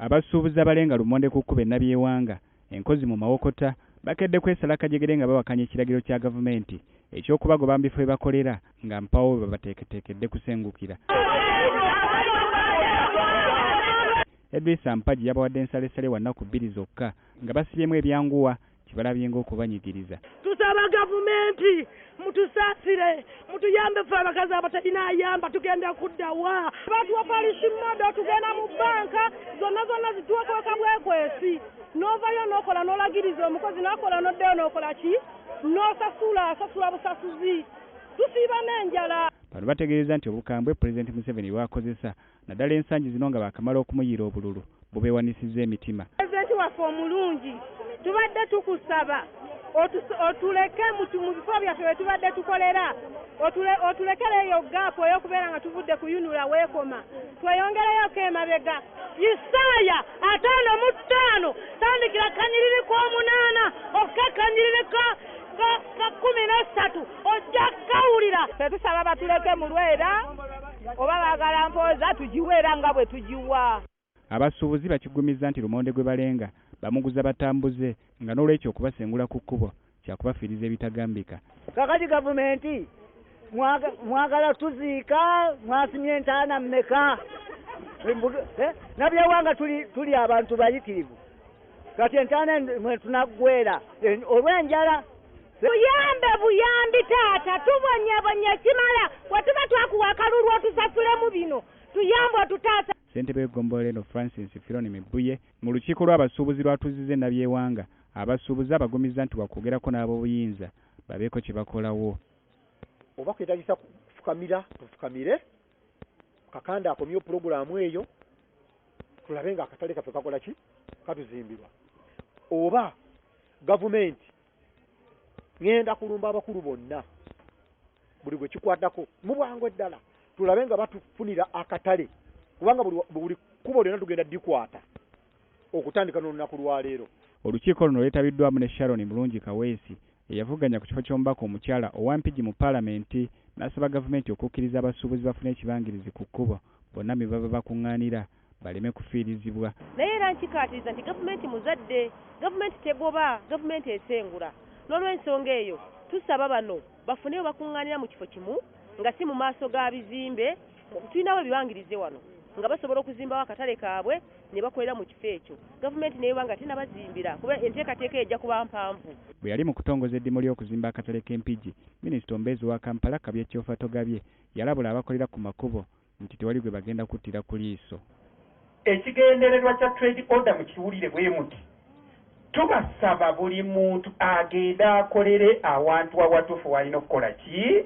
abasuubuzi abalenga lumonde ku kkubo Nnabyewanga enkozi mu Mawokota bakedde kwesala kajegere nga bawakanya ekiragiro kya gavumenti ekyokubagoba mu bifo bye bakolera nga mpawo babateeketeekedde kusengukira. Edrisa Mpagi yabawadde ensalesale wa nnaku 2 zokka nga basibyemu ebyanguwa kibalabye ng'okubanyigiriza. Tusaba gavumenti mutusaasire mutuyambe ffe abakazi abatalina ayamba tugenda kuddawa batuwa palishi mmodo tugenda mu banka zonna zituwakweka bwekwesi n'ovayo n'okola n'olagiriza omukozi n'akola n'oddeyo n'okola ki n'osasula busasuzi tusiiba n'enjala. Bano bategeeza nti obukambwe Pulezidenti Museveni bwakozesa naddala ensangi zino nga baakamala okumuyiira obululu bubeewanisizza emitima. Pulezidenti waffe omulungi tubadde tukusaba otuleke mu bifo byaffe bye tubadde tukolera otulekereyo gaapu ey'okubeera nga tuvudde ku yunula weekoma tweyongereyoko emabega Isaaya 55 tandikira kanyiriri k'8 okke kanyiriri ka 13 ojja kawulira. Tetusaba batuleke mu lwera oba baagala mpooza tugiweera nga bwe tugiwa. Abasuubuzi bakiggumiza nti lumonde gwe balenga bamuguza batambuze nga n'olwekyo okubasengula ku kkubo kyakubafiiriza ebitagambika. Kakati gavumenti mwagala tuziika mwasimye entaana mmeka? Nnabyewanga tuli abantu bayitirivu kati entaana mwe tunaggwera olw'enjala. Buyambi taata tubonyabonye kimala bwetuba twakuwa akalulu otusasulemu bino tuyambe otutaasa. Ssentebe w'eggombolola eno Francis Filoni Mibuye mu lukiiko lw'abasuubuzi lwatuzizza Nnabyewanga abasuubuzi abagumiza nti wakwogerako n'ab'obuyinza babeeko kye bakolawo. Oba kwetagisa kufukamira tufukamire kakanda akomye pulogulaamu eyo tulabe nga akatale kaffe kakola ki katuzimbirwa. Oba gavumenti ngenda kulumba abakulu bonna buli gwe kikwatako mu bwangu eddala tulabe nga batufunira akatale kubanga buli kubo lyonna tugenda dikwata okutandika n'olunaku lwaleero. Olukiiko luno lwetabiddwamu ne Sharon Mulungi Kaweesi eyavuganya ku kifo ky'omubaka omukyala owampigi mu paalamenti n'asaba gavumenti okukkiriza abasuubuzi bafune ekibangirizi ku kkubo bonna me baba bakuŋŋaanira baleme kufiirizibwa. Naye era nkikaatiriza nti gavumenti muzadde, gavumenti tegoba, gavumenti esengula. N'olw'ensonga eyo tusaba bano bafune bakuŋŋaanira mu kifo kimu nga si mu maaso ga bizimbe. Tulinawo ebibangirize wano nga basobola okuzimbawo akatale kaabwe ne bakolera mu kifo ekyo. Gavumenti neeba nga tenabazimbira kuba enteekateeka ejja kuba mpanvu. Bwe yali mu kutongoza eddimu ly'okuzimba akatale k'Empigi, Minisita Ombeezi wa Kampala Kabye Kyofa Togabye yalabula abakolera ku makubo nti tewali gwe bagenda kuttira ku liiso. Ekigendererwa kya trade order mu kiwulire bwe muti tubasaba buli muntu agenda akolere awantu awatuufu walina okukola ki